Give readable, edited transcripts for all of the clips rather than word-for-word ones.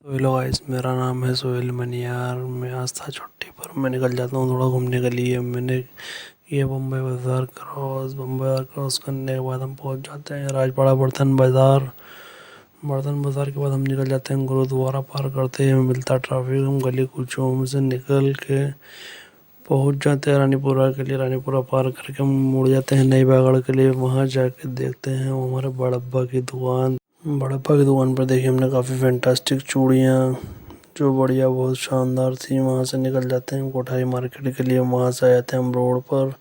तो hello guys, मेरा नाम है सोहेल मनियार। मैं आज था छुट्टी पर, मैं निकल जाता हूँ थोड़ा घूमने के लिए। मैंने ये बम्बई बाज़ार क्रॉस करने के बाद हम पहुँच जाते हैं राजपाड़ा बर्तन बाज़ार। बर्तन बाज़ार के बाद हम निकल जाते हैं गुरुद्वारा पार करते ही हमें मिलता ट्रैफिक। हम गली कूचों में से निकल के पहुँच जाते हैं रानीपुरा के लिए। रानीपुरा पार करके हम मुड़ जाते हैं नई बागड़ के लिए। वहाँ जाके देखते हैं हमारे बड़प्पा की दुकान। बड़प्पा की दुकान पर देखी हमने काफ़ी फैंटास्टिक चूड़ियाँ जो बढ़िया बहुत शानदार थी। वहाँ से निकल जाते हैं कोठारी मार्केट के लिए। वहाँ से आ जाते हैं हम रोड पर।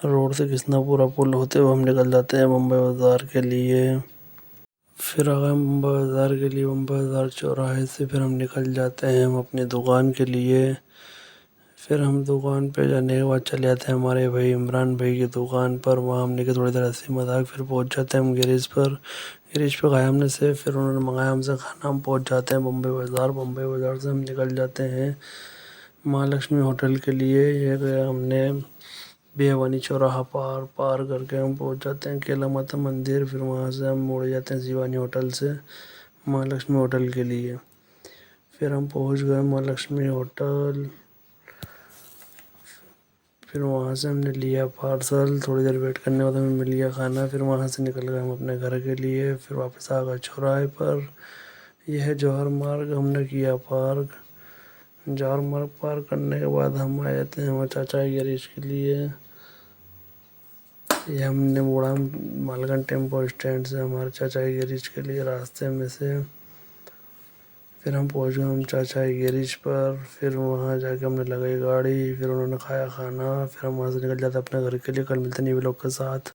रोड से कृष्णापुरा पुल होते हुए हम निकल जाते हैं मुंबई बाज़ार के लिए। फिर आ गए मुंबई बाज़ार के लिए। मुंबई बाज़ार चौराहे से फिर हम निकल जाते हैं हम अपनी दुकान के लिए। फिर हम दुकान पे जाने के बाद चले जाते हैं हमारे भाई इमरान भाई की दुकान पर। वहाँ हमने की थोड़ी देर हंसी मजाक। फिर पहुँच जाते हैं हम गैरेज पर। गैरेज पे खाया हमने से, फिर उन्होंने मंगाया हमसे खाना। हम पहुँच जाते हैं बम्बई बाज़ार। बम्बई बाज़ार से हम निकल जाते हैं महालक्ष्मी होटल के लिए। ये गया हमने बेवानी चौराहा पार पार करके हम पहुँच जाते हैं केला माता मंदिर। फिर वहाँ से हम मुड़ जाते हैं शिवानी होटल से महालक्ष्मी होटल के लिए। फिर हम पहुँच गए महालक्ष्मी होटल। फिर वहाँ से हमने लिया पार्सल। थोड़ी देर वेट करने के बाद हमें मिल गया खाना। फिर वहाँ से निकल गए हम अपने घर के लिए। फिर वापस आ गए चौराहे पर। यह है जौहर मार्ग हमने किया पार्क। जौहर मार्ग पार करने के बाद हम आ जाते हैं हमारे चाचा की गैरेज के लिए। ये हमने मुड़ा मालगंज टेम्पो स्टैंड से हमारे चाचा की गैरेज के लिए रास्ते में से। फिर हम पहुंच गए हम चाचा की गैरेज पर। फिर वहाँ जाके हमने लगाई गाड़ी। फिर उन्होंने खाया खाना। फिर हम वहाँ से निकल जाते अपने घर के लिए। कल मिलते नहीं व्लॉग के साथ।